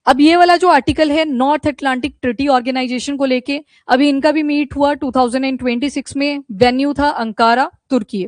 अब ये वाला जो आर्टिकल है नॉर्थ अटलांटिक ट्रीटी ऑर्गेनाइजेशन को लेके, अभी इनका भी मीट हुआ 2026 में, वेन्यू था अंकारा, तुर्की।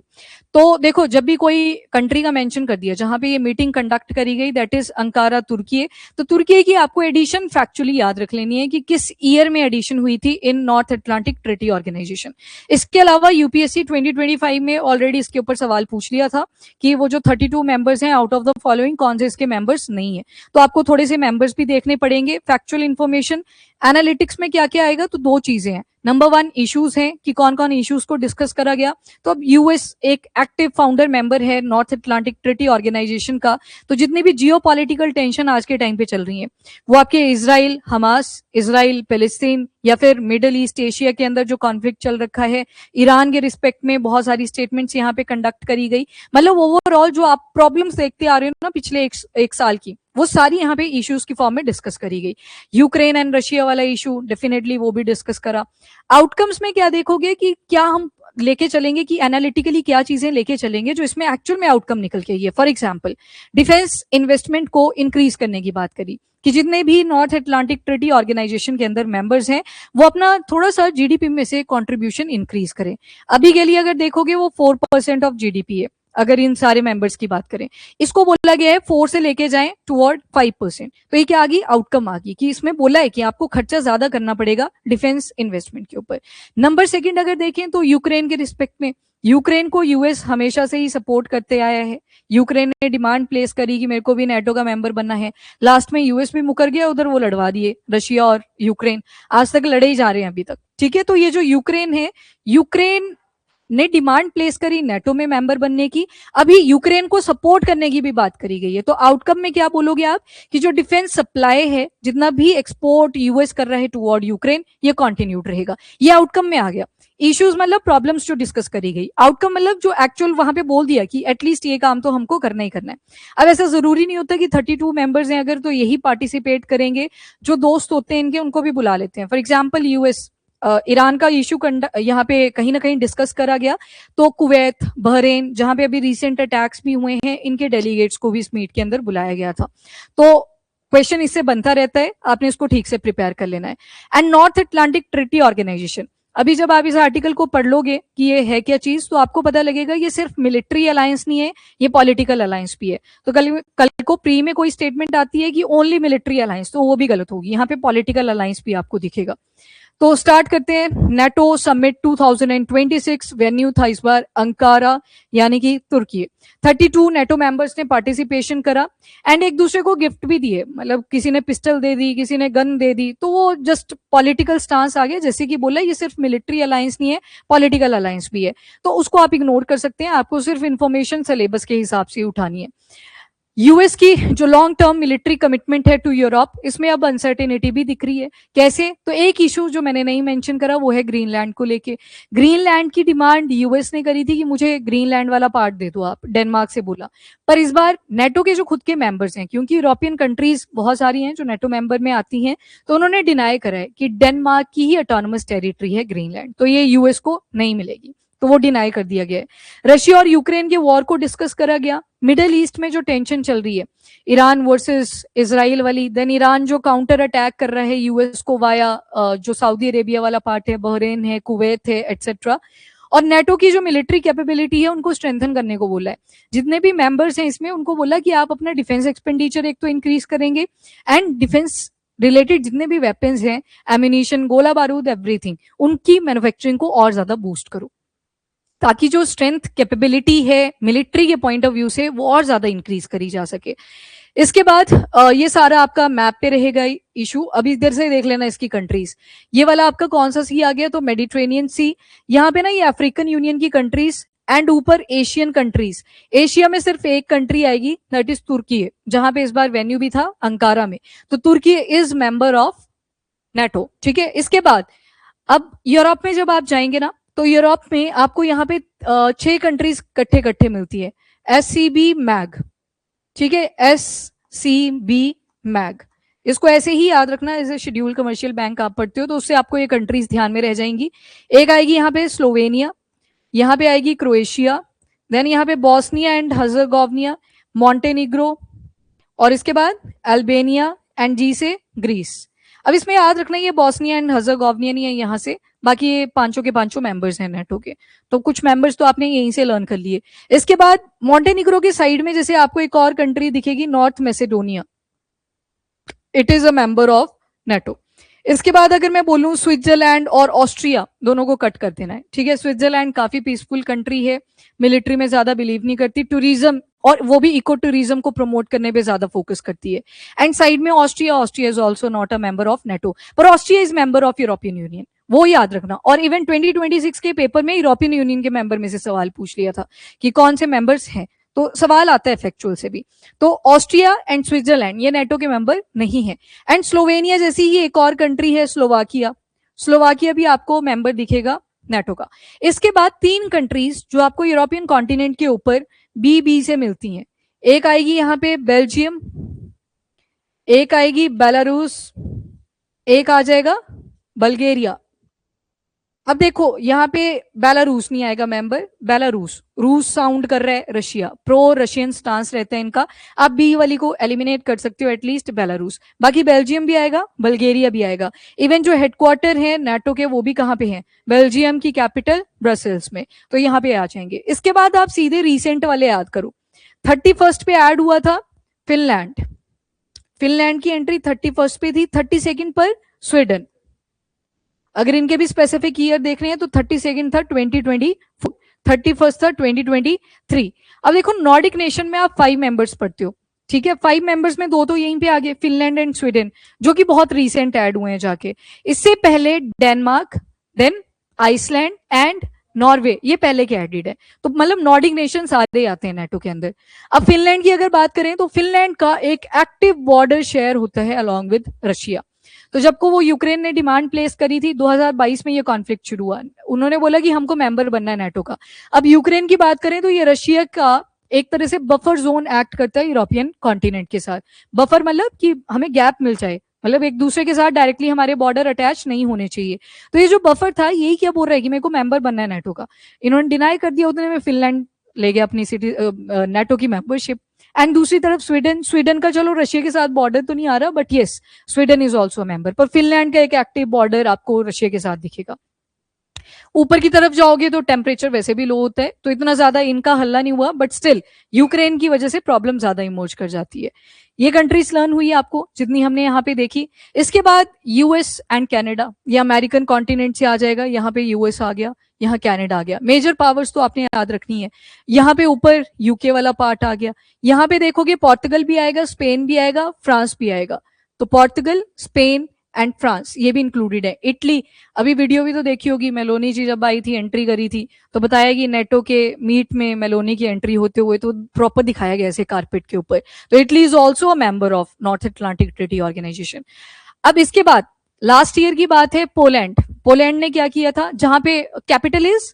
तो देखो, जब भी कोई कंट्री का मेंशन कर दिया जहां पे ये मीटिंग कंडक्ट करी गई, दैट इज अंकारा, तुर्की, तो तुर्की की आपको एडिशन फैक्चुअली याद रख लेनी है कि किस ईयर में एडिशन हुई थी इन नॉर्थ अटलांटिक ट्रीटी ऑर्गेनाइजेशन। इसके अलावा यूपीएससी 2025 में ऑलरेडी इसके ऊपर सवाल पूछ लिया था कि वो जो 32 मेंबर्स हैं, आउट ऑफ द फॉलोइंग कौन से इसके मेंबर्स नहीं है। तो आपको थोड़े से मेंबर्स भी देखने पड़ेंगे। फैक्चुअल इन्फॉर्मेशन एनालिटिक्स में क्या क्या आएगा, तो दो चीजें हैं। नंबर 1 इश्यूज हैं कि कौन कौन इश्यूज को डिस्कस करा गया। तो अब यूएस एक एक्टिव फाउंडर मेंबर है नॉर्थ अटलांटिक ट्रीटी ऑर्गेनाइजेशन का, तो जितनी भी जियोपॉलिटिकल टेंशन आज के टाइम पे चल रही है वो आपके इजराइल हमास, इजराइल पैलेस्टीन, या फिर मिडल ईस्ट एशिया के अंदर जो कॉन्फ्लिक्ट चल रखा है, ईरान के रिस्पेक्ट में बहुत सारी स्टेटमेंट्स यहाँ पे कंडक्ट करी गई। मतलब ओवरऑल जो आप प्रॉब्लम्स देखते आ रहे हो ना पिछले एक साल की, वो सारी यहाँ पे इश्यूज की फॉर्म में डिस्कस करी गई। यूक्रेन एंड रशिया वाला इशू डेफिनेटली वो भी डिस्कस करा। आउटकम्स में क्या देखोगे कि क्या हम लेके चलेंगे, कि एनालिटिकली क्या चीजें लेके चलेंगे जो इसमें एक्चुअल में आउटकम निकल के आई है। फॉर एग्जांपल, डिफेंस इन्वेस्टमेंट को इंक्रीज करने की बात करी कि जितने भी नॉर्थ अटलांटिक ट्रीटी ऑर्गेनाइजेशन के अंदर मेंबर्स हैं वो अपना थोड़ा सा जीडीपी में से कंट्रीब्यूशन इंक्रीज करें। अभी के लिए अगर देखोगे वो 4% ऑफ जीडीपी है, अगर इन सारे मेंबर्स की बात करें। इसको बोला गया है 4 से लेके जाएं टुवर्ड 5%। तो ये क्या आ गई, आउटकम आ गई कि इसमें बोला है कि आपको खर्चा ज्यादा करना पड़ेगा डिफेंस इन्वेस्टमेंट के ऊपर। नंबर 2 अगर देखें तो यूक्रेन के रिस्पेक्ट में, यूक्रेन को यूएस हमेशा से ही सपोर्ट करते आया है। यूक्रेन ने डिमांड प्लेस करी कि मेरे को भी नेटो का मेंबर बनना है। लास्ट में यूएस भी मुकर गया, उधर वो लड़वा दिए रशिया और यूक्रेन, आज तक लड़े ही जा रहे हैं अभी तक। ठीक है, तो ये जो यूक्रेन है, यूक्रेन ने डिमांड प्लेस करी नेटो में मेंबर बनने की। अभी यूक्रेन को सपोर्ट करने की भी बात करी गई है। तो आउटकम में क्या बोलोगे आप कि जो डिफेंस सप्लाई है, जितना भी एक्सपोर्ट यूएस कर रहा है टुवर्ड यूक्रेन, ये कंटिन्यूड रहेगा। ये आउटकम में आ गया। इश्यूज मतलब प्रॉब्लम्स जो डिस्कस करी गई, आउटकम मतलब जो एक्चुअल वहां पे बोल दिया कि एटलीस्ट ये काम तो हमको करना ही करना है। अब ऐसा जरूरी नहीं होता कि 32 मेंबर्स हैं अगर तो यही पार्टिसिपेट करेंगे। जो दोस्त होते हैं इनके उनको भी बुला लेते हैं। फॉर एग्जाम्पल यूएस, ईरान का इशू यहाँ पे कहीं ना कहीं डिस्कस करा गया, तो कुवैत, बहरीन, जहां पे अभी रिसेंट अटैक्स भी हुए हैं, इनके डेलीगेट्स को भी इस मीट के अंदर बुलाया गया था। तो क्वेश्चन इससे बनता रहता है, आपने इसको ठीक से प्रिपेयर कर लेना है। And North Atlantic Treaty Organization, अभी जब आप इस आर्टिकल को पढ़ लोगे कि ये है क्या चीज, तो आपको पता लगेगा ये सिर्फ मिलिट्री अलायंस नहीं है, ये पॉलिटिकल अलायंस भी है। तो कल को प्री में कोई स्टेटमेंट आती है कि ओनली मिलिट्री अलायंस, तो वो भी गलत होगी। यहाँ पे पॉलिटिकल अलायंस भी आपको दिखेगा। तो स्टार्ट करते हैं। नेटो समिट 2026, वेन्यू था इस बार अंकारा यानी कि तुर्की। 32 नेटो मेंबर्स ने पार्टिसिपेशन करा एंड एक दूसरे को गिफ्ट भी दिए। मतलब किसी ने पिस्टल दे दी, किसी ने गन दे दी, तो वो जस्ट पॉलिटिकल स्टांस आ गया। जैसे कि बोला ये सिर्फ मिलिट्री अलायंस नहीं है, पॉलिटिकल अलायंस भी है। तो उसको आप इग्नोर कर सकते हैं, आपको सिर्फ इंफॉर्मेशन सिलेबस के हिसाब से उठानी है। यूएस की जो लॉन्ग टर्म मिलिट्री कमिटमेंट है टू यूरोप, इसमें अब अनसर्टेनिटी भी दिख रही है। कैसे, तो एक इशू जो मैंने नहीं मेंशन करा वो है ग्रीनलैंड को लेके। ग्रीनलैंड की डिमांड यूएस ने करी थी कि मुझे ग्रीनलैंड वाला पार्ट दे दो आप, डेनमार्क से बोला। पर इस बार नेटो के जो खुद के मेंबर्स हैं, क्योंकि यूरोपियन कंट्रीज बहुत सारी हैं जो नेटो मेंबर में आती हैं, तो उन्होंने डिनाई करा है कि डेनमार्क की ही ऑटोनमस टेरिटरी है ग्रीनलैंड, तो ये यूएस को नहीं मिलेगी। तो वो डिनाई कर दिया गया है। रशिया और यूक्रेन के वॉर को डिस्कस करा गया। मिडिल ईस्ट में जो टेंशन चल रही है, ईरान वर्सेस इजराइल वाली, देन ईरान जो काउंटर अटैक कर रहा है यूएस को वाया जो सऊदी अरेबिया वाला पार्ट है, बहरीन है, कुवैत है, एटसेट्रा। और नेटो की जो मिलिट्री कैपेबिलिटी है उनको स्ट्रेंथन करने को बोला है। जितने भी मेंबर्स हैं इसमें उनको बोला कि आप अपना डिफेंस एक्सपेंडिचर एक तो इंक्रीज करेंगे, एंड डिफेंस रिलेटेड जितने भी वेपन्स हैं, एमिनिशन, गोला बारूद, एवरीथिंग, उनकी मैन्युफैक्चरिंग को और ज्यादा बूस्ट करो, ताकि जो स्ट्रेंथ कैपेबिलिटी है मिलिट्री के पॉइंट ऑफ व्यू से वो और ज्यादा इंक्रीज करी जा सके। इसके बाद ये सारा आपका मैप पे रहेगा इशू। अभी इधर से देख लेना इसकी कंट्रीज। ये वाला आपका कौन सा सी आ गया, तो मेडिटेरेनियन सी। यहाँ पे ना ये अफ्रीकन यूनियन की कंट्रीज एंड ऊपर एशियन कंट्रीज। एशिया में सिर्फ एक कंट्री आएगी, दैट इज तुर्की है, जहां पे इस बार वेन्यू भी था अंकारा में। तो तुर्की इज मेंबर ऑफ नेटो। ठीक है, इसके बाद अब यूरोप में जब आप जाएंगे ना, तो यूरोप में आपको यहाँ पे 6 कंट्रीज कट्ठे मिलती है। SCB मैग, ठीक है, SCB मैग, इसको ऐसे ही याद रखना, as a schedule commercial bank आप पढ़ते हो तो उससे आपको ये कंट्रीज ध्यान में रह जाएंगी। एक आएगी यहाँ पे स्लोवेनिया, यहाँ पे आएगी क्रोएशिया, देन यहाँ पे बॉस्निया एंड हर्जेगोविना, मॉन्टेनिग्रो, और इसके बाद अल्बेनिया एंड जी से ग्रीस। अब इसमें याद रखना ये बॉस्निया एंड हर्ज़ेगोविना नहीं है यहाँ से, बाकी ये पांचों के पांचों मेंबर्स हैं नेटो के, तो कुछ मेंबर्स तो आपने यहीं से लर्न कर लिए। इसके बाद मॉन्टेनिग्रो के साइड में जैसे आपको एक और कंट्री दिखेगी, North Macedonia, it is a member of NATO. इसके बाद अगर मैं बोलूं स्विट्जरलैंड और ऑस्ट्रिया, दोनों को कट कर देना है, ठीक है। स्विट्जरलैंड काफी पीसफुल कंट्री है, मिलिट्री में ज्यादा बिलीव नहीं करती, टूरिज्म और वो भी इको टूरिज्म को प्रमोट करने पे ज्यादा फोकस करती है। एंड साइड में Austria, Austria is also not a member of NATO, पर Austria is member of European Union, वो याद रखना। और इवन 2026 के पेपर में यूरोपियन यूनियन के मेंबर में से सवाल पूछ लिया था कि कौन से मेंबर्स हैं, तो सवाल आता है फैक्चुअल से भी। तो ऑस्ट्रिया एंड स्विट्जरलैंड ये नेटो के मेंबर नहीं है। एंड स्लोवेनिया जैसी ही एक और कंट्री है स्लोवाकिया, स्लोवाकिया भी आपको मेंबर दिखेगा नेटो का। इसके बाद तीन कंट्रीज जो आपको यूरोपियन कॉन्टिनेंट के ऊपर बी से मिलती हैं, एक आएगी यहाँ पे बेल्जियम, एक आएगी बेलारूस, एक आ जाएगा बल्गेरिया। अब देखो यहाँ पे बेलारूस नहीं आएगा मेंबर, बेलारूस, रूस साउंड कर रहा है रशिया, प्रो रशियन स्टांस रहता है इनका, आप बी वाली को एलिमिनेट कर सकते हो एटलीस्ट बेलारूस। बाकी बेल्जियम भी आएगा, बल्गेरिया भी आएगा। इवन जो हेडक्वार्टर है नेटो के वो भी कहाँ पे हैं, बेल्जियम की कैपिटल ब्रसेल्स में, तो यहाँ पे आ जाएंगे। इसके बाद आप सीधे रिसेंट वाले याद करो, 31 पे ऐड हुआ था फिनलैंड, फिनलैंड की एंट्री 31 पे थी, 32 पर स्वीडन। अगर इनके भी स्पेसिफिक ईयर देख रहे हैं तो 32 था 2020, 31 था 2023। अब देखो नॉर्डिक नेशन में आप 5 मेंबर्स पढ़ते हो, ठीक है, 5 मेंबर्स में 2 तो यहीं पे आ गए, फिनलैंड एंड स्वीडन, जो कि बहुत रिसेंट ऐड हुए हैं जाके। इससे पहले Denmark, then Iceland and Norway, ये पहले के एडेड है, तो मतलब नॉर्डिक नेशन सारे आते हैं नेटो के अंदर। अब फिनलैंड की अगर बात करें तो फिनलैंड का एक एक्टिव बॉर्डर शेयर होता है अलॉन्ग विद रशिया। तो जब को वो यूक्रेन ने डिमांड प्लेस करी थी 2022 में ये कॉन्फ्लिक्ट शुरू हुआ, उन्होंने बोला कि हमको मेंबर बनना है नेटो का। अब यूक्रेन की बात करें तो ये रशिया का एक तरह से बफर जोन एक्ट करता है यूरोपियन कॉन्टिनेंट के साथ। बफर मतलब कि हमें गैप मिल जाए, मतलब एक दूसरे के साथ डायरेक्टली हमारे बॉर्डर अटैच नहीं होने चाहिए। तो ये जो बफर था यही क्या बोल रहा है कि मेरे को मेंबर बनना है नेटो का, इन्होंने डिनाई कर दिया, उतने में फिनलैंड ले गया अपनी सिटी नेटो की मेंबरशिप। एंड दूसरी तरफ स्वीडन, स्वीडन का चलो रशिया के साथ बॉर्डर तो नहीं आ रहा, but yes Sweden is also member, पर फिनलैंड का एक एक्टिव बॉर्डर आपको रशिया के साथ दिखेगा। ऊपर की तरफ जाओगे तो टेम्परेचर वैसे भी लो होता है, तो इतना ज्यादा इनका हल्ला नहीं हुआ, बट स्टिल यूक्रेन की वजह से प्रॉब्लम ज्यादा इमर्ज कर जाती है। ये कंट्रीज लर्न हुई आपको जितनी हमने यहाँ पे देखी। इसके बाद यूएस एंड कनाडा, ये अमेरिकन कॉन्टिनेंट से आ जाएगा, यहाँ पे यूएस आ गया, यहाँ कनाडा आ गया। मेजर पावर्स तो आपने याद रखनी है। यहाँ पे ऊपर यूके वाला पार्ट आ गया, यहाँ पे देखोगे पोर्टुगल भी आएगा, स्पेन भी आएगा, फ्रांस भी आएगा। तो पोर्टुगल, स्पेन एंड फ्रांस ये भी इंक्लूडेड है। इटली, अभी वीडियो भी तो देखी होगी, मेलोनी जी जब आई थी एंट्री करी थी तो बताया कि नेटो के मीट में मेलोनी की एंट्री होते हुए तो प्रॉपर दिखाया गया ऐसे कारपेट के ऊपर। तो Italy is also a member of North Atlantic Treaty Organization. अब इसके बाद लास्ट ईयर की बात है, पोलैंड, पोलैंड ने क्या किया था, जहां पे capital is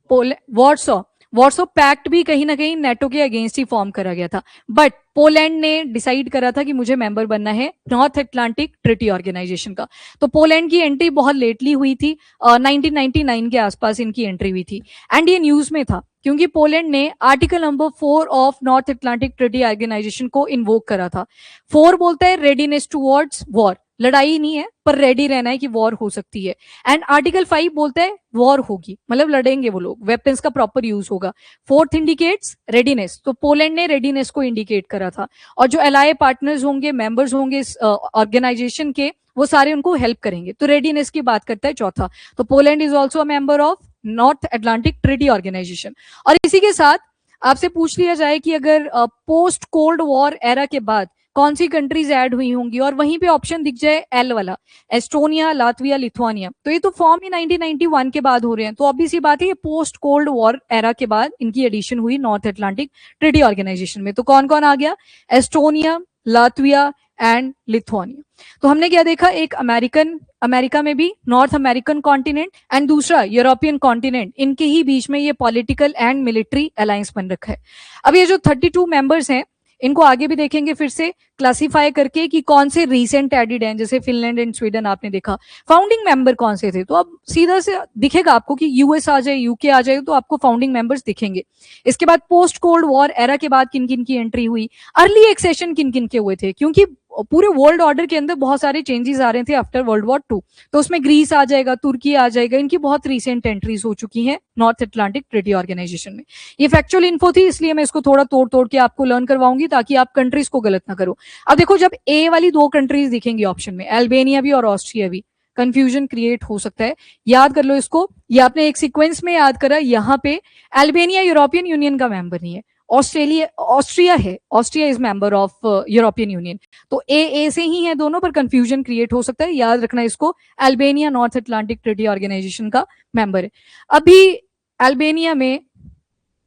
Warsaw, Warsaw Pact भी कहीं ना कहीं नेटो के अगेंस्ट ही फॉर्म करा गया था, बट पोलैंड ने डिसाइड करा था कि मुझे मेंबर बनना है नॉर्थ अटलांटिक ट्रीटी ऑर्गेनाइजेशन का। तो पोलैंड की एंट्री बहुत लेटली हुई थी, 1999 के आसपास इनकी एंट्री हुई थी। एंड ये न्यूज में था क्योंकि पोलैंड ने article number 4 of North Atlantic Treaty Organization को इन्वोक करा था। 4 बोलता है रेडीनेस टुवर्ड्स वॉर, लड़ाई नहीं है पर रेडी रहना है कि वॉर हो सकती है। एंड आर्टिकल 5 बोलता है वॉर होगी, मतलब लड़ेंगे वो लोग, वेपन्स का प्रॉपर यूज होगा। 4th इंडिकेट्स रेडीनेस, तो पोलैंड ने रेडीनेस को इंडिकेट करा था, और जो एलाय पार्टनर्स होंगे, मेंबर्स होंगे इस ऑर्गेनाइजेशन के, वो सारे उनको हेल्प करेंगे। तो रेडीनेस की बात करता है चौथा। तो Poland is also a member of North Atlantic Treaty Organization. और इसी के साथ आपसे पूछ लिया जाए कि अगर पोस्ट कोल्ड वॉर एरा के बाद कौन सी कंट्रीज ऐड हुई होंगी, और वहीं पे ऑप्शन दिख जाए एल वाला, एस्टोनिया, लातविया, लिथुआनिया, तो ये तो फॉर्म ही 1991 के बाद हो रहे हैं, तो ऑब्वियस सी बात है ये पोस्ट कोल्ड वॉर एरा के बाद इनकी एडिशन हुई नॉर्थ अटलांटिक ट्रीटी ऑर्गेनाइजेशन में। तो कौन कौन आ गया, एस्टोनिया, लातविया एंड लिथुआनिया। तो हमने क्या देखा, एक अमेरिका में भी नॉर्थ अमेरिकन कॉन्टिनेंट एंड दूसरा यूरोपियन कॉन्टिनेंट, इनके ही बीच में ये पॉलिटिकल एंड मिलिट्री अलायंस बन रखा है। अब ये जो 32 मेंबर्स हैं इनको आगे भी देखेंगे फिर से क्लासिफाई करके कि कौन से रीसेंट एडिड हैं, जैसे फिनलैंड एंड स्वीडन आपने देखा। फाउंडिंग मेंबर कौन से थे, तो अब सीधा से दिखेगा आपको कि यूएस आ जाए, यूके आ जाए, तो आपको फाउंडिंग मेंबर्स दिखेंगे। इसके बाद पोस्ट कोल्ड वॉर एरा के बाद किन किन की एंट्री हुई, अर्ली एक्सेशन किन किन के हुए थे, क्योंकि पूरे वर्ल्ड ऑर्डर के अंदर बहुत सारे चेंजेस आ रहे थे आफ्टर वर्ल्ड वॉर 2, तो उसमें ग्रीस आ जाएगा, तुर्की आ जाएगा, इनकी बहुत रिसेंट एंट्रीज हो चुकी हैं नॉर्थ अटलांटिक ट्रीटी ऑर्गेनाइजेशन में। ये फैक्चुअल इन्फो थी, इसलिए मैं इसको थोड़ा तोड़ तोड़ के आपको लर्न करवाऊंगी ताकि आप कंट्रीज को गलत ना करो। अब देखो, जब ए वाली दो कंट्रीज दिखेंगी ऑप्शन में, अल्बेनिया भी और ऑस्ट्रिया भी, कंफ्यूजन क्रिएट हो सकता है। याद कर लो इसको, ये आपने एक सीक्वेंस में याद करा। यहाँ पे अल्बेनिया यूरोपियन यूनियन का मेंबर नहीं है, ऑस्ट्रिया है, Austria is member of European union, तो ए से ही है दोनों, पर कंफ्यूजन क्रिएट हो सकता है, याद रखना इसको। Albania North Atlantic Treaty Organization का मेंबर है। अभी अल्बेनिया में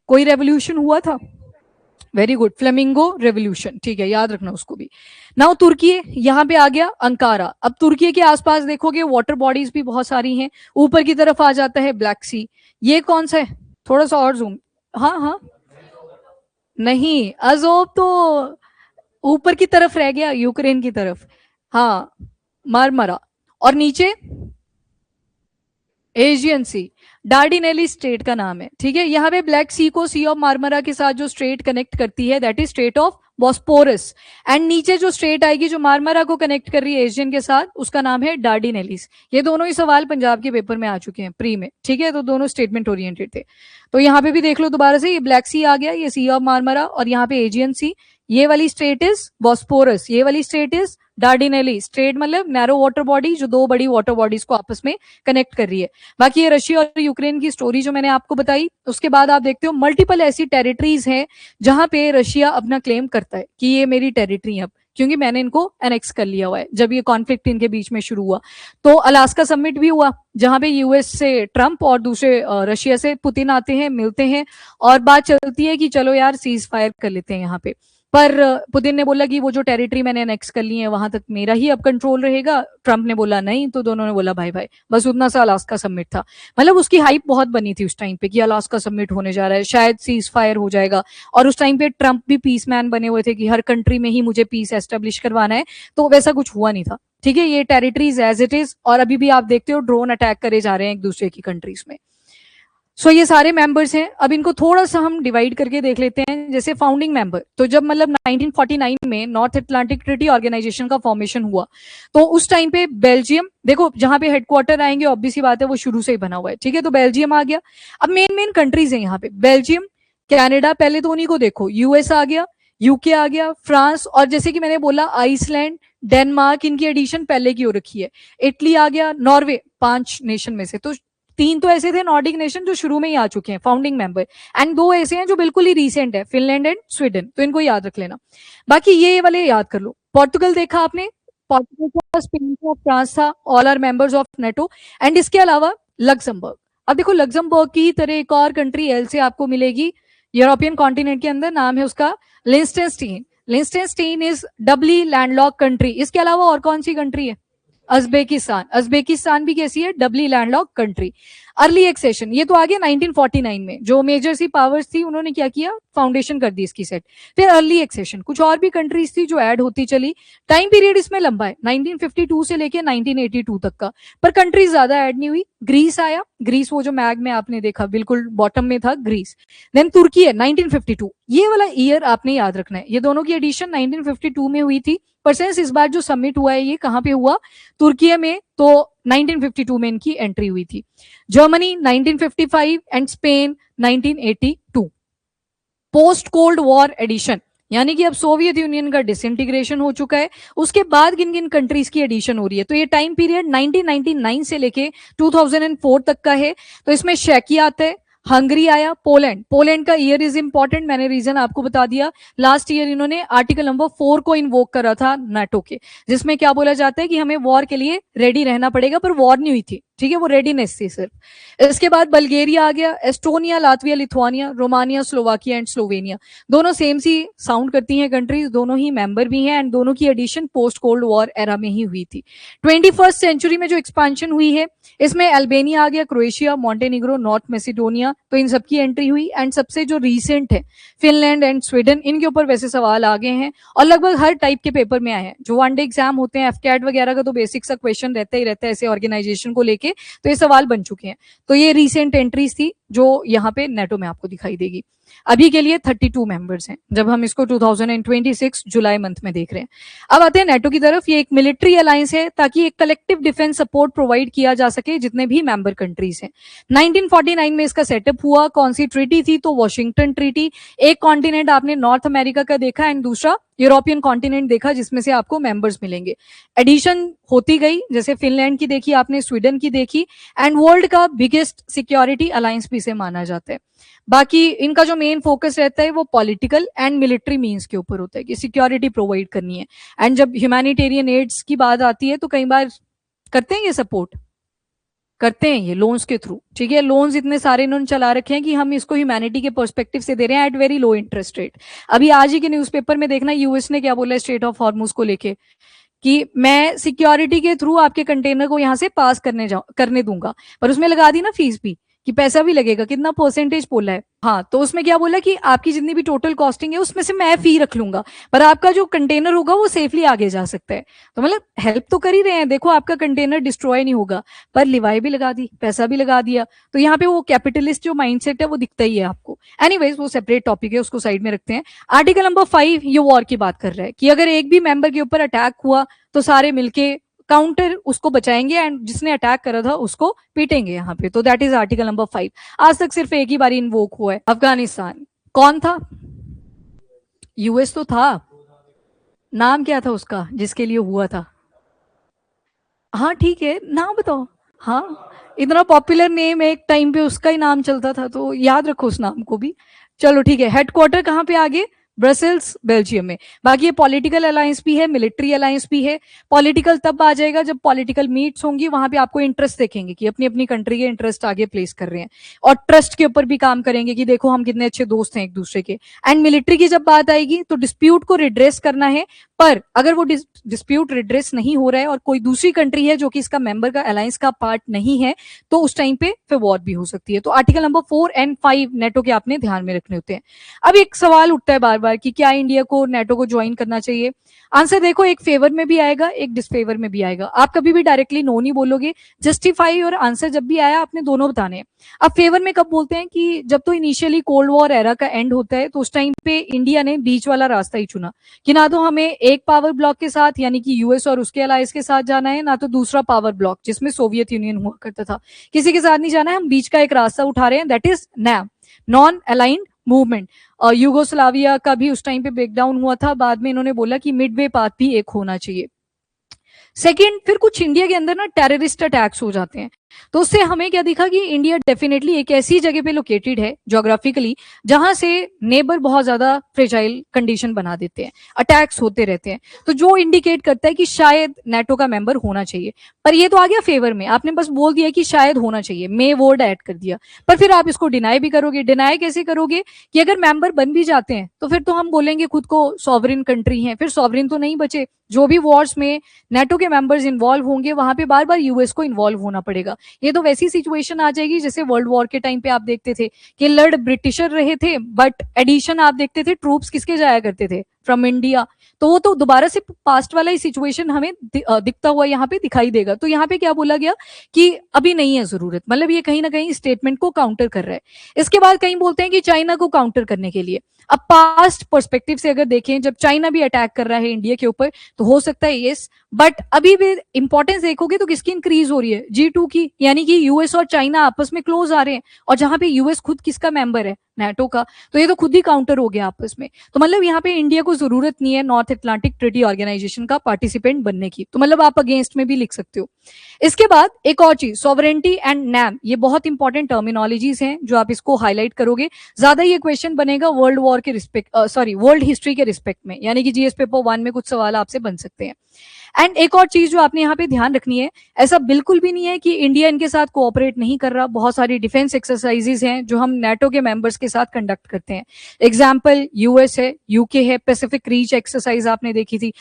कोई रेवोल्यूशन हुआ था, वेरी गुड, फ्लेमिंगो रेवोल्यूशन, ठीक है, याद रखना उसको भी। नाउ तुर्की यहाँ पे आ गया, अंकारा। अब तुर्की के आसपास देखोगे वाटर बॉडीज भी बहुत सारी हैं, ऊपर की तरफ आ जाता है ब्लैक सी। ये कौन सा है, थोड़ा सा और जूम, हाँ हाँ, नहीं, अजोब तो ऊपर की तरफ रह गया, यूक्रेन की तरफ, हाँ, मारमरा। और नीचे एशियन सी, डार्डिनेली स्ट्रेट का नाम है, ठीक है। यहाँ पे ब्लैक सी को सी ऑफ मार्मरा के साथ जो स्ट्रेट कनेक्ट करती है that is straight of Bosporus, and नीचे जो स्ट्रेट आएगी जो मार्मरा को कनेक्ट कर रही है एशियन के साथ, उसका नाम है डार्डिनेलिस। ये दोनों ही सवाल पंजाब के पेपर में आ चुके हैं प्री में, ठीक है, तो दोनों स्टेटमेंट ओरिएंटेड थे। तो यहाँ पे भी देख लो दोबारा से, ये ब्लैक सी आ गया, ये सी ऑफ मार्मरा, और यहाँ पे एजियन सी। ये वाली स्ट्रेट इज बॉस्पोरस, ये वाली स्ट्रेट इज डार्डिनेली स्ट्रेट, मतलब नैरो वाटर बॉडी जो दो बड़ी वाटर बॉडीज को आपस में कनेक्ट कर रही है। बाकी ये रशिया और यूक्रेन की स्टोरी जो मैंने आपको बताई, उसके बाद आप देखते हो मल्टीपल ऐसी टेरिटरीज हैं जहां पे रशिया अपना क्लेम करता है कि ये मेरी टेरिटरी है अब, क्योंकि मैंने इनको एनेक्स कर लिया हुआ है। जब ये कॉन्फ्लिक्ट इनके बीच में शुरू हुआ तो अलास्का समिट भी हुआ, जहां पे यूएस से ट्रंप और दूसरे रशिया से पुतिन आते हैं, मिलते हैं, और बात चलती है कि चलो यार सीज फायर कर लेते हैं यहाँ पे। पर पुतिन ने बोला कि वो जो टेरिटरी मैंने एनेक्स कर ली है वहां तक मेरा ही अब कंट्रोल रहेगा, ट्रंप ने बोला नहीं, तो दोनों ने बोला भाई भाई, बस उतना सा अलास्का समिट था। मतलब उसकी हाइप बहुत बनी थी उस टाइम पे कि अलास्का समिट होने जा रहा है, शायद सीज फायर हो जाएगा, और उस टाइम पे ट्रंप भी पीस मैन बने हुए थे कि हर कंट्री में ही मुझे पीस एस्टेब्लिश करवाना है, तो वैसा कुछ हुआ नहीं था, ठीक है। ये टेरिटरीज एज इट इज, और अभी भी आप देखते हो ड्रोन अटैक करे जा रहे हैं एक दूसरे की कंट्रीज में। सो ये सारे मेंबर्स हैं। अब इनको थोड़ा सा हम डिवाइड करके देख लेते हैं। जैसे फाउंडिंग मेंबर, तो जब मतलब 1949 में नॉर्थ अटलांटिक ट्रीटी ऑर्गेनाइजेशन का फॉर्मेशन हुआ, तो उस टाइम पे बेल्जियम, देखो जहां पे हेडक्वार्टर आएंगे ऑब्वियस सी बात है वो शुरू से ही बना हुआ है, ठीक है, तो बेल्जियम आ गया। अब मेन मेन कंट्रीज है यहाँ पे, बेल्जियम, कनाडा, पहले तो उन्हीं को देखो, यूएस आ गया, यूके आ गया, फ्रांस, और जैसे कि मैंने बोला आइसलैंड, डेनमार्क, इनकी एडिशन पहले की हो रखी है, इटली आ गया, नॉर्वे, 5 नेशन में से तो 3 तो ऐसे थे नॉर्डिक नेशन जो शुरू में ही आ चुके हैं फाउंडिंग मेंबर, एंड 2 ऐसे हैं जो बिल्कुल ही रीसेंट है, फिनलैंड एंड स्वीडन, तो इनको याद रख लेना। बाकी ये वाले याद कर लो। पोर्टुगल देखा आपने, पोर्टुगल था, स्पेन था, फ्रांस था, all are members of NATO, and इसके अलावा लग्जमबर्ग। अब देखो लग्जमबर्ग की तरह एक और कंट्री एल से आपको मिलेगी यूरोपियन कॉन्टिनेंट के अंदर, नाम है उसका लिंस्टेनस्टीन। लिंस्टेनस्टीन इज डबली लैंडलॉक कंट्री। इसके अलावा और कौन सी कंट्री है, अजबेकिस्तान, अजबेकिस्तान भी कैसी है, डबली लैंडलॉक कंट्री। अर्ली एक्सेशन, ये तो आ गया 1949 में, जो मेजर सी पावर्स थी उन्होंने क्या किया, फाउंडेशन कर दी इसकी सेट। फिर अर्ली एक्सेशन, कुछ और भी कंट्रीज थी जो ऐड होती चली। टाइम पीरियड इसमें लंबा है, 1952 से लेके 1982 तक का, पर कंट्रीज ज्यादा ऐड नहीं हुई। ग्रीस आया, ग्रीस वो जो मैग में आपने देखा बिल्कुल बॉटम में था ग्रीस। देन तुर्की है 1952, ये वाला ईयर आपने याद रखना है, ये दोनों की एडिशन 1952 में हुई थी। पर सिंस इस बार जो समिट हुआ है ये कहां पे हुआ, तुर्की में, तो 1952 में इनकी एंट्री हुई थी। Germany 1955 and Spain 1982। Post Cold War addition, यानी कि अब सोवियत यूनियन का डिसइंटीग्रेशन हो चुका है, उसके बाद किन किन कंट्रीज की एडिशन हो रही है, तो ये टाइम पीरियड 1999 से लेके 2004 तक का है। तो इसमें शेकिया आता है, हंगरी आया, पोलैंड, पोलैंड का ईयर इज इंपॉर्टेंट, मैंने रीजन आपको बता दिया। लास्ट ईयर इन्होंने आर्टिकल नंबर 4 को इन्वोक करा था नाटो के, जिसमें क्या बोला जाता है कि हमें वॉर के लिए रेडी रहना पड़ेगा, पर वॉर नहीं हुई थी, ठीक है, वो रेडीनेस थी सिर्फ। इसके बाद बल्गेरिया आ गया, Estonia, Latvia, Lithuania, Romania, Slovakia and Slovenia. दोनों सेम सी साउंड करती हैं कंट्रीज, दोनों ही मेंबर भी हैं, एंड दोनों की addition post Cold War era में ही हुई थी। 21st सेंचुरी में जो एक्सपेंशन हुई है, इसमें अल्बेनिया आ गया, क्रोएशिया, मॉन्टेनिग्रो, नॉर्थ मैसिडोनिया, तो इन सबकी एंट्री हुई। एंड सबसे जो रीसेंट है फिनलैंड एंड स्वीडन, इनके ऊपर वैसे सवाल आ गए हैं और लगभग हर टाइप के पेपर में आए हैं। जो वन डे एग्जाम होते हैं एफकैट वगैरह का, तो बेसिक सा क्वेश्चन रहता ही रहता है ऐसे ऑर्गेनाइजेशन को लेके, तो ये सवाल बन चुके हैं। तो ये रीसेंट एंट्रीज थी जो यहाँ पे नेटो में आपको दिखाई देगी। अभी के लिए 32 मेंबर्स हैं जब हम इसको 2026 जुलाई मंथ में देख रहे हैं। अब आते हैं नेटो की तरफ। ये एक मिलिट्री अलायंस है ताकि एक कलेक्टिव डिफेंस सपोर्ट प्रोवाइड किया जा सके जितने भी मेंबर कंट्रीज हैं। 1949 में इसका सेटअप हुआ। कौन सी ट्रीटी थी? तो वॉशिंगटन ट्रीटी। एक कॉन्टिनेंट आपने नॉर्थ अमेरिका का देखा एंड दूसरा यूरोपियन कॉन्टिनेंट देखा जिसमें से आपको मेंबर्स मिलेंगे। एडिशन होती गई, जैसे फिनलैंड की देखी आपने, स्वीडन की देखी, एंड वर्ल्ड का बिगेस्ट सिक्योरिटी अलायंस भी इसे माना जाता है। बाकी इनका जो मेन फोकस रहता है वो पॉलिटिकल एंड मिलिट्री मीन्स के ऊपर होता है कि सिक्योरिटी प्रोवाइड करनी है। एंड जब ह्यूमैनिटेरियन एड्स की बात आती है तो कई बार करते हैं ये सपोर्ट, करते हैं ये लोन्स के थ्रू। ठीक है, लोन्स इतने सारे इन्होंने चला रखे हैं कि हम इसको ह्यूमैनिटी के पर्सपेक्टिव से दे रहे हैं at very low interest rate. अभी आज ही के न्यूज़पेपर में देखना यूएस ने क्या बोला है स्ट्रेट ऑफ हॉर्मुज को लेके, कि मैं सिक्योरिटी के थ्रू आपके कंटेनर को यहां से पास करने दूंगा, पर उसमें लगा दी ना फीस भी कि पैसा भी लगेगा। कितना परसेंटेज बोला है? हाँ, तो उसमें क्या बोला कि आपकी जितनी भी टोटल कॉस्टिंग है उसमें से मैं फी रख लूंगा, पर आपका जो कंटेनर होगा वो सेफली आगे जा सकता है। तो मतलब हेल्प तो कर ही रहे हैं, देखो आपका कंटेनर डिस्ट्रॉय नहीं होगा, पर लिवाई भी लगा दी, पैसा भी लगा दिया। तो यहाँ पे वो कैपिटलिस्ट जो माइंडसेट है वो दिखता ही है आपको। एनीवेज वो सेपरेट टॉपिक है, उसको साइड में रखते हैं। आर्टिकल नंबर 5 ये वॉर की बात कर रहा है कि अगर एक भी मेंबर के ऊपर अटैक हुआ तो सारे मिलके काउंटर उसको बचाएंगे एंड जिसने अटैक करा था उसको पीटेंगे यहाँ पे। तो दैट इज आर्टिकल नंबर 5। आज तक सिर्फ एक ही बार इन्वोक हुआ है। अफगानिस्तान कौन था? यूएस तो था, नाम क्या था उसका जिसके लिए हुआ था? हाँ ठीक है, नाम बताओ। हाँ, इतना पॉपुलर नेम है, एक टाइम पे उसका ही नाम चलता था, तो याद रखो उस नाम को भी। चलो ठीक है, हेडक्वार्टर कहाँ पे? आगे ब्रसेल्स, बेल्जियम में। बाकी ये पॉलिटिकल अलायंस भी है, मिलिट्री अलायंस भी है। पॉलिटिकल तब आ जाएगा जब पॉलिटिकल मीट्स होंगी, वहां पे आपको इंटरेस्ट देखेंगे कि अपनी अपनी कंट्री के इंटरेस्ट आगे प्लेस कर रहे हैं, और ट्रस्ट के ऊपर भी काम करेंगे कि देखो हम कितने अच्छे दोस्त हैं एक दूसरे के। एंड मिलिट्री की जब बात आएगी तो डिस्प्यूट को रिड्रेस करना है, पर अगर वो डिस्प्यूट रिड्रेस नहीं हो रहा है और कोई दूसरी कंट्री है जो कि इसका मेंबर का अलायंस का पार्ट नहीं है, तो उस टाइम पे फिर वॉर भी हो सकती है। तो आर्टिकल नंबर 4 एंड 5 नेटो के आपने ध्यान में रखने होते हैं। अब एक सवाल उठता है बार बार कि क्या इंडिया को नेटो को ज्वाइन करना चाहिए? आंसर देखो, एक फेवर में भी आएगा, एक डिसफेवर में भी आएगा। आप कभी भी डायरेक्टली नो नहीं बोलोगे, जस्टिफाई और आंसर जब भी आया आपने दोनों बताने हैं। अब फेवर में कब बोलते हैं? कि जब तो इनिशियली कोल्ड वॉर एरा का एंड होता है तो उस टाइम पे इंडिया ने बीच वाला रास्ता ही चुना कि ना तो हमें एक पावर ब्लॉक के साथ यानी कि यूएस और उसके अलायंस के साथ जाना है, ना तो दूसरा पावर ब्लॉक जिसमें सोवियत यूनियन हुआ करता था, किसी के साथ नहीं जाना है। हम बीच का एक रास्ता उठा रहे हैं, that is NAM, non aligned movement. Yugoslavia का भी उस टाइम पे ब्रेकडाउन हुआ था, बाद में इन्होंने बोला कि मिडवे पाथ भी एक होना चाहिए। सेकेंड, फिर कुछ इंडिया के अंदर ना टेररिस्ट अटैक्स हो जाते हैं, तो उससे हमें क्या दिखा कि इंडिया डेफिनेटली एक ऐसी जगह पे लोकेटेड है ज्योग्राफिकली जहां से नेबर बहुत ज्यादा फ्रेजाइल कंडीशन बना देते हैं, अटैक्स होते रहते हैं, तो जो इंडिकेट करता है कि शायद नेटो का मेंबर होना चाहिए। पर ये तो आ गया फेवर में, आपने बस बोल दिया कि शायद होना चाहिए, मे वर्ड ऐड कर दिया, पर फिर आप इसको डिनाई भी करोगे। डिनाई कैसे करोगे? कि अगर मेंबर बन भी जाते हैं तो फिर तो हम बोलेंगे खुद को सॉवरिन कंट्री है, फिर सॉवरिन तो नहीं बचे। जो भी वॉर्स में नेटो के मेंबर्स इन्वॉल्व होंगे वहां पे बार बार यूएस को इन्वॉल्व होना पड़ेगा। ये तो वैसी सिचुएशन आ जाएगी जैसे वर्ल्ड वॉर के टाइम पे आप देखते थे कि लड़ ब्रिटिशर रहे थे, बट एडिशन आप देखते थे ट्रूप्स किसके जाया करते थे? From India. तो वो तो दोबारा से पास्ट वाला ही सिचुएशन हमें दिखता हुआ यहाँ पे दिखाई देगा। तो यहाँ पे क्या बोला गया कि अभी नहीं है जरूरत, मतलब ये कहीं ना कहीं स्टेटमेंट को काउंटर कर रहा है। इसके बाद कहीं बोलते हैं कि चाइना को काउंटर करने के लिए। अब पास्ट पर्सपेक्टिव से अगर देखें, जब चाइना भी अटैक कर रहा है इंडिया के ऊपर, तो हो सकता है यस, बट अभी भी इंपॉर्टेंस देखोगे तो किसकी इंक्रीज हो रही है? G2 की, यानी कि यूएस और चाइना आपस में क्लोज आ रहे हैं, और जहां पे यूएस खुद किसका मेंबर है? नेटो का। तो ये तो खुद ही काउंटर हो गया आपस में। तो मतलब यहाँ पे इंडिया को जरूरत नहीं है नॉर्थ अटलांटिक ट्रीटी ऑर्गेनाइजेशन का पार्टिसिपेंट बनने की, तो मतलब आप अगेंस्ट में भी लिख सकते हो। इसके बाद एक और चीज, सॉवरेंटी एंड नैम, ये बहुत इंपॉर्टेंट टर्मिनोलॉजीज हैं जो आप इसको हाईलाइट करोगे। ज्यादा ये क्वेश्चन बनेगा वर्ल्ड वॉर के रिस्पेक्ट, सॉरी वर्ल्ड हिस्ट्री के रिस्पेक्ट में, यानी कि जीएस पेपर 1 में कुछ सवाल आपसे बन सकते हैं। एंड एक और चीज जो आपने यहाँ पे ध्यान रखनी है, ऐसा बिल्कुल भी नहीं है कि इंडिया इनके साथ कोऑपरेट नहीं कर रहा। बहुत सारी डिफेंस एक्सरसाइजेज हैं जो हम नेटो के मेंबर्स के साथ कंडक्ट करते हैं। एग्जाम्पल यूएस है, यूके है, पैसिफिक रीच एक्सरसाइज आपने देखी थी।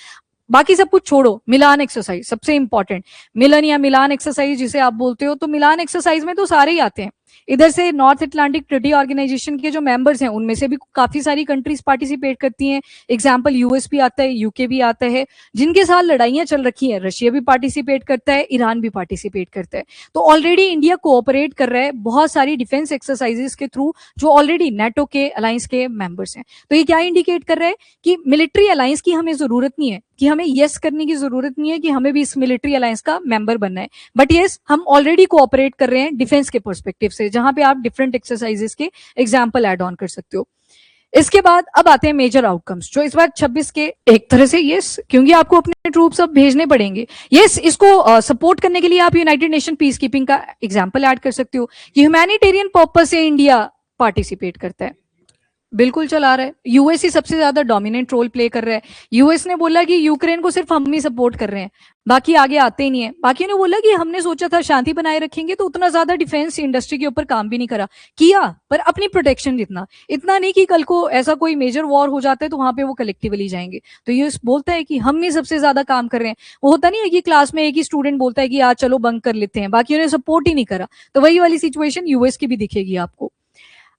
बाकी सब कुछ छोड़ो, मिलान एक्सरसाइज सबसे इंपॉर्टेंट। मिलन या मिलान एक्सरसाइज जिसे आप बोलते हो, तो मिलान एक्सरसाइज में तो सारे ही आते हैं, इधर से नॉर्थ अटलांटिक ट्रीटी ऑर्गेनाइजेशन के जो मेंबर्स हैं उनमें से भी काफी सारी कंट्रीज पार्टिसिपेट करती हैं। एग्जाम्पल यूएस भी आता है, यूके भी आता है, जिनके साथ लड़ाइयां चल रखी हैं। रशिया भी पार्टिसिपेट करता है, ईरान भी पार्टिसिपेट करता है। तो ऑलरेडी इंडिया कोऑपरेट कर रहा है बहुत सारी डिफेंस एक्सरसाइजेस के थ्रू, जो ऑलरेडी नेटो के अलायंस के मेंबर्स हैं। तो ये क्या इंडिकेट कर रहा है कि मिलिट्री अलायंस की हमें जरूरत नहीं है, कि हमें यस करने की जरूरत नहीं है कि हमें भी इस मिलिट्री अलायंस का मेंबर बनना है, बट यस हम ऑलरेडी कोऑपरेट कर रहे हैं डिफेंस के पर्सपेक्टिव से, जहां पे आप डिफरेंट एक्सरसाइजेस के एग्जाम्पल एड ऑन कर सकते हो। इसके बाद अब आते हैं मेजर आउटकम्स, जो इस बार 26 के एक तरह से यस, क्योंकि आपको अपने ट्रूप्स अब भेजने पड़ेंगे, यस इसको सपोर्ट करने के लिए आप यूनाइटेड नेशन पीस कीपिंग का एग्जाम्पल ऐड कर सकते हो कि ह्यूमैनिटेरियन पर्पज से इंडिया पार्टिसिपेट करता है। बिल्कुल चला रहा है। यूएस ही सबसे ज्यादा डोमिनेंट रोल प्ले कर रहा है। यूएस ने बोला कि यूक्रेन को सिर्फ हम ही सपोर्ट कर रहे हैं, बाकी आगे आते ही नहीं है। बाकी ने बोला कि हमने सोचा था शांति बनाए रखेंगे, तो उतना ज्यादा डिफेंस इंडस्ट्री के ऊपर काम भी नहीं करा, किया पर अपनी प्रोटेक्शन जितना, इतना नहीं कि कल को ऐसा कोई मेजर वॉर हो जाता है तो वहां पे वो कलेक्टिवली जाएंगे। तो यूएस बोलता है कि हम ही सबसे ज्यादा काम कर रहे हैं। वो होता नहीं है कि क्लास में एक ही स्टूडेंट बोलता है कि आज चलो बंक कर लेते हैं, बाकी उन्हें सपोर्ट ही नहीं करा। तो वही वाली सिचुएशन यूएस की भी दिखेगी आपको।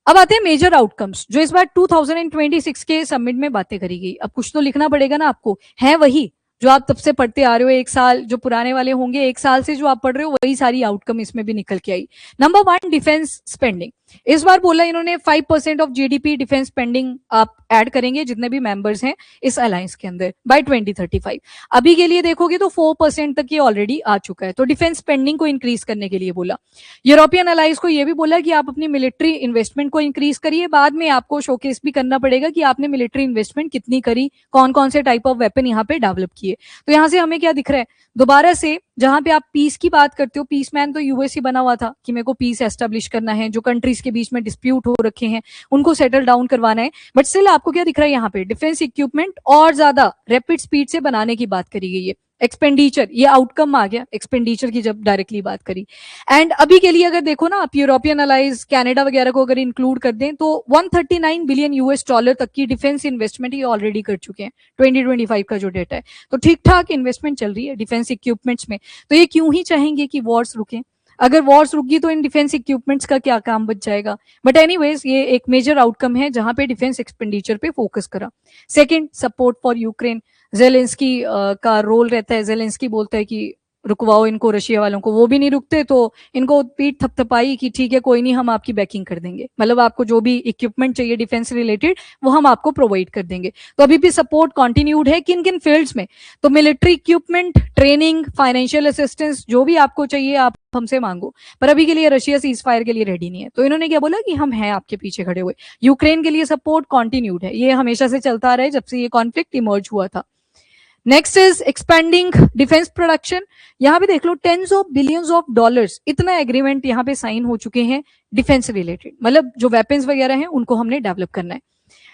अब आते हैं मेजर आउटकम्स, जो इस बार 2026 के समिट में बातें करी गई। अब कुछ तो लिखना पड़ेगा ना आपको, है वही जो आप तब से पढ़ते आ रहे हो, एक साल जो पुराने वाले होंगे, एक साल से जो आप पढ़ रहे हो, वही सारी आउटकम इसमें भी निकल के आई। Number 1, defence spending. इस बार बोला इन्होंने 5% ऑफ जीडीपी डिफेंस स्पेंडिंग आप ऐड करेंगे जितने भी मेंबर्स हैं इस अलायंस के अंदर बाय 2035। अभी के लिए देखोगे तो 4% तक ये ऑलरेडी आ चुका है। तो डिफेंस स्पेंडिंग को इंक्रीज करने के लिए बोला। यूरोपियन अलायंस को ये भी बोला कि आप अपनी मिलिट्री इन्वेस्टमेंट को इंक्रीज करिए, बाद में आपको शोकेस भी करना पड़ेगा कि आपने मिलिट्री इन्वेस्टमेंट कितनी करी, कौन कौन से टाइप ऑफ वेपन यहाँ पे डेवलप किए। तो यहाँ से हमें क्या दिख रहा है, दोबारा से जहां पे आप पीस की बात करते हो, पीस मैन तो यूएस ही बना हुआ था कि मेरे को पीस एस्टेब्लिश करना है, जो कंट्रीज के बीच में डिस्प्यूट हो रखे हैं उनको सेटल डाउन करवाना है। बट स्टिल आपको क्या दिख रहा है, यहाँ पे डिफेंस इक्विपमेंट और ज्यादा रैपिड स्पीड से बनाने की बात करी गई है। एक्सपेंडिचर, ये आउटकम आ गया एक्सपेंडिचर की जब डायरेक्टली बात करी। एंड अभी के लिए अगर देखो ना आप, यूरोपियन अलाइज कनाडा वगैरह को अगर इंक्लूड कर दें तो 139 बिलियन यूएस डॉलर तक की डिफेंस इन्वेस्टमेंट ये ऑलरेडी कर चुके हैं 2025 का जो डेटा है। तो ठीक ठाक इन्वेस्टमेंट चल रही है डिफेंस इक्विपमेंट्स में। तो ये क्यों ही चाहेंगे कि वॉर्स रुके, अगर वॉर्स रुक गई तो इन डिफेंस इक्विपमेंट्स का क्या काम बच जाएगा। बट एनीवेज ये एक मेजर आउटकम है जहां पे डिफेंस एक्सपेंडिचर पे फोकस करा। Second, support for Ukraine. Zelensky का रोल रहता है, जेलेंस्की बोलता है कि रुकवाओ इनको रशिया वालों को, वो भी नहीं रुकते तो इनको पीठ थपथपाई कि ठीक है कोई नहीं हम आपकी बैकिंग कर देंगे, मतलब आपको जो भी इक्विपमेंट चाहिए डिफेंस रिलेटेड वो हम आपको प्रोवाइड कर देंगे। तो अभी भी सपोर्ट कंटिन्यूड है, किन किन फील्ड्स में, तो military equipment, training, financial assistance, जो भी आपको चाहिए आप हमसे मांगो। पर अभी के लिए रशिया सीज फायर के लिए रेडी नहीं है। तो इन्होंने क्या बोला कि हम हैं आपके पीछे खड़े हुए। यूक्रेन के लिए सपोर्ट कंटिन्यूड है, ये हमेशा से चलता रहा है जब से ये कॉन्फ्लिक्ट इमर्ज हुआ था। Next is expanding defence production. यहां पे देख लो tens of billions of dollars, इतना एग्रीमेंट यहाँ पे साइन हो चुके हैं डिफेंस रिलेटेड, मतलब जो वेपन्स वगैरह हैं उनको हमने डेवलप करना है।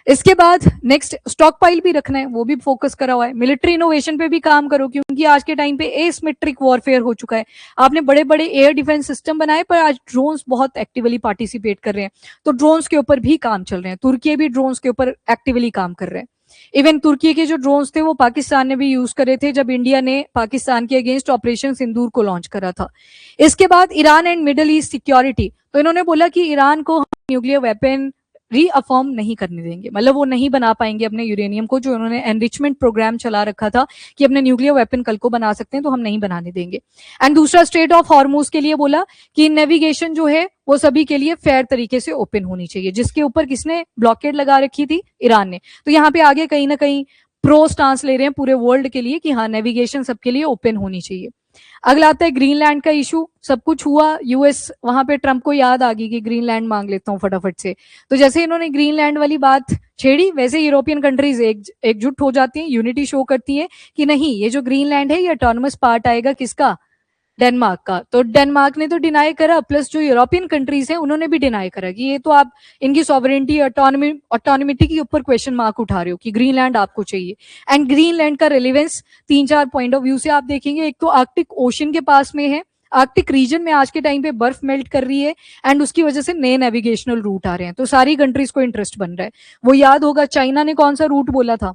इसके बाद नेक्स्ट स्टॉक पाइल भी रखना है, वो भी फोकस करा हुआ है। मिलिट्री इनोवेशन पे भी काम करो, क्योंकि आज के टाइम पे एसिमेट्रिक वॉरफेयर हो चुका है। आपने बड़े बड़े एयर डिफेंस सिस्टम बनाए पर आज ड्रोन्स बहुत एक्टिवली पार्टिसिपेट कर रहे हैं, तो ड्रोन्स के ऊपर भी काम चल रहे हैं। तुर्की भी ड्रोन्स के ऊपर एक्टिवली काम कर रहे हैं। इवन तुर्की के जो ड्रोन्स थे वो पाकिस्तान ने भी यूज करे थे जब इंडिया ने पाकिस्तान के अगेंस्ट ऑपरेशन सिंदूर को लॉन्च करा था। इसके बाद Iran and middle east security, तो इन्होंने बोला कि ईरान को हम न्यूक्लियर वेपन रीअफॉर्म नहीं करने देंगे, मतलब वो नहीं बना पाएंगे अपने यूरेनियम को, जो उन्होंने एनरिचमेंट प्रोग्राम चला रखा था कि अपने न्यूक्लियर वेपन कल को बना सकते हैं, तो हम नहीं बनाने देंगे। एंड दूसरा, स्ट्रेट ऑफ हॉर्मूज के लिए बोला कि नेविगेशन जो है वो सभी के लिए फेयर तरीके से ओपन होनी चाहिए, जिसके ऊपर किसने ब्लॉकेड लगा रखी थी, ईरान ने। तो यहाँ पे आगे कहीं ना कहीं प्रो स्टांस ले रहे हैं पूरे वर्ल्ड के लिए कि हाँ नेविगेशन सबके लिए ओपन होनी चाहिए। अगला आता है ग्रीनलैंड का इशू। सब कुछ हुआ, यूएस वहां पे ट्रंप को याद आ गई कि ग्रीनलैंड मांग लेता हूँ फटाफट से। तो जैसे इन्होंने ग्रीनलैंड वाली बात छेड़ी, वैसे यूरोपियन कंट्रीज एकजुट हो जाती हैं, यूनिटी शो करती हैं कि नहीं ये जो ग्रीनलैंड है ये ऑटोनमस पार्ट आएगा किसका, डेनमार्क का। तो डेनमार्क ने तो डिनाई करा, प्लस जो यूरोपियन कंट्रीज हैं उन्होंने भी डिनाई करा कि ये तो आप इनकी सॉवरेनिटी ऑटोनॉमिटी के ऊपर क्वेश्चन मार्क उठा रहे हो कि ग्रीनलैंड आपको चाहिए। एंड ग्रीनलैंड का रिलेवेंस 3-4 पॉइंट ऑफ व्यू से आप देखेंगे। एक तो आर्कटिक ओशन के पास में है, आर्कटिक रीजन में आज के टाइम पे बर्फ मेल्ट कर रही है एंड उसकी वजह से नए नेविगेशनल रूट आ रहे हैं, तो सारी कंट्रीज को इंटरेस्ट बन रहा है। वो याद होगा चाइना ने कौन सा रूट बोला था,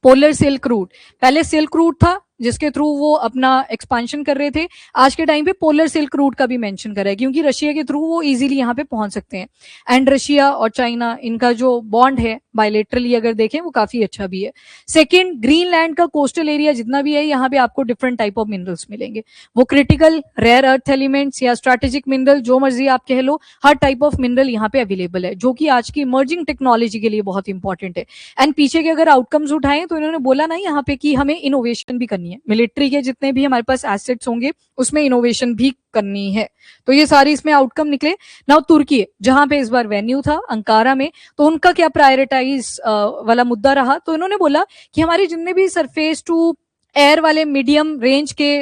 पोलर सिल्क रूट। पहले सिल्क रूट था, जिसके थ्रू वो अपना एक्सपांशन कर रहे थे। आज के टाइम पे पोलर सिल्क रूट का भी मेंशन करा है, क्योंकि रशिया के थ्रू वो इजीली यहाँ पे पहुंच सकते हैं। एंड रशिया और चाइना, इनका जो बॉन्ड है बायलेटरली अगर देखें वो काफी अच्छा भी है। सेकेंड, ग्रीनलैंड का कोस्टल एरिया जितना भी है, यहाँ पे आपको डिफरेंट टाइप ऑफ मिनरल्स मिलेंगे। वो क्रिटिकल रेयर अर्थ एलिमेंट्स या स्ट्रेटेजिक मिनरल, जो मर्जी आप कह लो, हर टाइप ऑफ मिनरल यहाँ पे अवेलेबल है, जो कि आज की इमर्जिंग टेक्नोलॉजी के लिए बहुत इंपॉर्टेंट है। एंड पीछे के अगर आउटकम्स उठाएं तो इन्होंने बोला ना यहाँ पे कि हमें इनोवेशन भी करनी है, मिलिट्री के जितने भी हमारे पास एसेट्स होंगे उसमें इनोवेशन भी करनी है। तो ये सारी इसमें आउटकम निकले। नाउ तुर्की, जहां पे इस बार वेन्यू था अंकारा में, तो उनका क्या प्रायोरिटाइज वाला मुद्दा रहा, तो इन्होंने बोला कि हमारे जितने भी सरफेस टू एयर वाले मीडियम रेंज के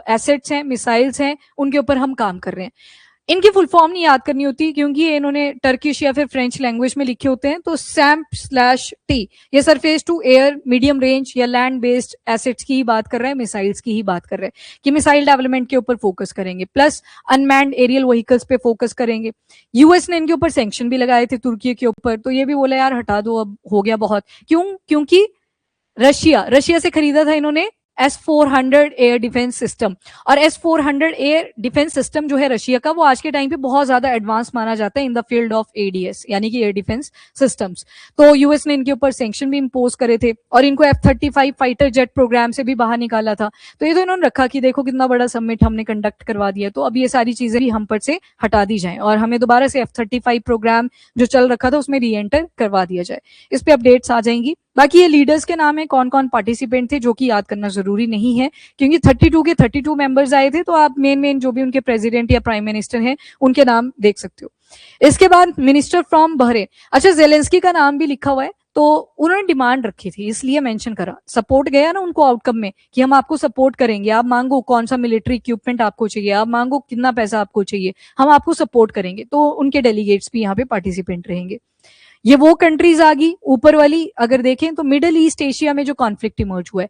एसेट्स हैं, मिसाइल्स हैं, उनके ऊपर हम काम कर रहे हैं। इनकी फुल फॉर्म नहीं याद करनी होती, क्योंकि ये इन्होंने टर्किश या फिर फ्रेंच लैंग्वेज में लिखे होते हैं। तो SAMP/T, ये surface to air, medium range या लैंड बेस्ड एसेट्स की ही बात कर रहे हैं, मिसाइल्स की ही बात कर रहे हैं कि मिसाइल डेवलपमेंट के ऊपर फोकस करेंगे, प्लस अनमैन्ड एरियल व्हीकल्स पे फोकस करेंगे। यूएस ने इनके ऊपर सैंक्शन भी लगाए थे तुर्की के ऊपर, तो ये भी बोला यार हटा दो, अब हो गया बहुत। क्यों? क्योंकि रशिया से खरीदा था इन्होंने S-400 एयर डिफेंस सिस्टम, और S-400 एयर डिफेंस सिस्टम जो है रशिया का, वो आज के टाइम पे बहुत ज्यादा एडवांस माना जाता है in the field of ADS, यानी कि एयर डिफेंस सिस्टम्स। तो यूएस ने इनके ऊपर सैंक्शन भी इंपोज करे थे, और इनको F-35 फाइटर जेट प्रोग्राम से भी बाहर निकाला था। तो ये तो इन्होंने रखा कि देखो कितना बड़ा समिट हमने कंडक्ट करवा दिया, तो अब ये सारी चीजें भी हम पर से हटा दी जाए और हमें दोबारा से F-35 प्रोग्राम जो चल रखा था उसमें री एंटर करवा दिया जाए। इस पे अपडेट्स आ जाएंगी। बाकी ये लीडर्स के नाम है, कौन कौन पार्टिसिपेंट थे, जो कि याद करना जरूरी नहीं है, क्योंकि 32 के 32 मेंबर्स आए थे, तो आप मेन जो भी उनके प्रेसिडेंट या प्राइम मिनिस्टर हैं उनके नाम देख सकते हो। इसके बाद मिनिस्टर फ्रॉम बहरेन, अच्छा जेलेंस्की का नाम भी लिखा हुआ है, तो उन्होंने डिमांड रखी थी इसलिए मेंशन करा। सपोर्ट गया ना उनको आउटकम में कि हम आपको सपोर्ट करेंगे, आप मांगो कौन सा मिलिट्री इक्विपमेंट आपको चाहिए, आप मांगो कितना पैसा आपको चाहिए, हम आपको सपोर्ट करेंगे। तो उनके डेलीगेट्स भी यहाँ पे पार्टिसिपेंट रहेंगे। ये वो कंट्रीज आ गई ऊपर वाली। अगर देखें तो मिडिल ईस्ट एशिया में जो कॉन्फ्लिक्ट इमर्ज हुआ है,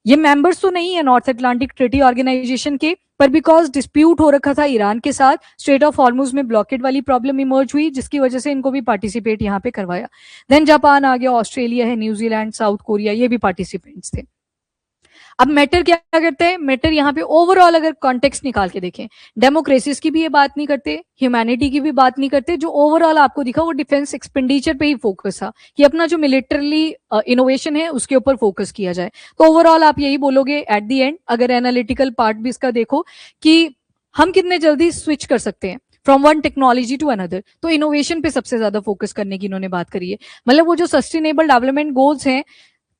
ये मेंबर्स तो नहीं है नॉर्थ अटलांटिक ट्रीटी ऑर्गेनाइजेशन के, पर बिकॉज डिस्प्यूट हो रखा था ईरान के साथ, स्ट्रेट ऑफ हॉर्मुज में ब्लॉकेड वाली प्रॉब्लम इमर्ज हुई, जिसकी वजह से इनको भी पार्टिसिपेट यहाँ पे करवाया। देन जापान आ गया, ऑस्ट्रेलिया है, न्यूजीलैंड, साउथ कोरिया, ये भी पार्टिसिपेंट्स थे। अब मैटर क्या करते हैं, मैटर यहाँ पे ओवरऑल अगर कॉन्टेक्स्ट निकाल के देखें, डेमोक्रेसीज की भी ये बात नहीं करते, ह्यूमैनिटी की भी बात नहीं करते, जो ओवरऑल आपको दिखा वो डिफेंस एक्सपेंडिचर पे ही फोकस था कि अपना जो मिलिटरी इनोवेशन है उसके ऊपर फोकस किया जाए। तो ओवरऑल आप यही बोलोगे एट द एंड, अगर एनालिटिकल पार्ट भी इसका देखो कि हम कितने जल्दी स्विच कर सकते हैं from one technology to another, तो इनोवेशन पे सबसे ज्यादा फोकस करने की इन्होंने बात करी है। मतलब वो जो सस्टेनेबल डेवलपमेंट गोल्स हैं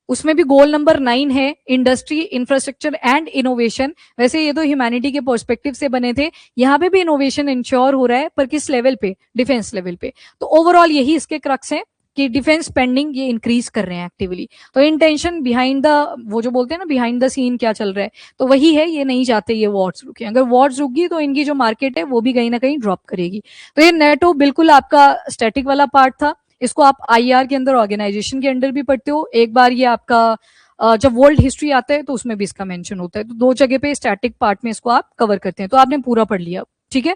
उसमें भी गोल नंबर 9 है इंडस्ट्री, इंफ्रास्ट्रक्चर एंड इनोवेशन। वैसे ये तो ह्यूमैनिटी के पर्सपेक्टिव से बने थे, यहाँ पे भी इनोवेशन इंश्योर हो रहा है, पर किस लेवल पे, डिफेंस लेवल पे। तो ओवरऑल यही इसके क्रक्स है कि डिफेंस स्पेंडिंग ये इंक्रीज कर रहे हैं एक्टिवली। तो इंटेंशन बिहाइंड द, वो जो बोलते हैं ना बिहाइंड द सीन क्या चल रहा है, तो वही है, ये नहीं चाहते ये वॉर्स रुके। अगर वॉर्स रुक गई तो इनकी जो मार्केट है वो भी कहीं ना कहीं ड्रॉप करेगी। तो ये नेटो बिल्कुल आपका स्टैटिक वाला पार्ट था, इसको आप IR के अंदर, ऑर्गेनाइजेशन के अंदर भी पढ़ते हो। एक बार ये आपका जब वर्ल्ड हिस्ट्री आता है तो उसमें भी इसका मेंशन होता है, तो दो जगह पे स्टैटिक पार्ट में इसको आप कवर करते हैं। तो आपने पूरा पढ़ लिया, ठीक है।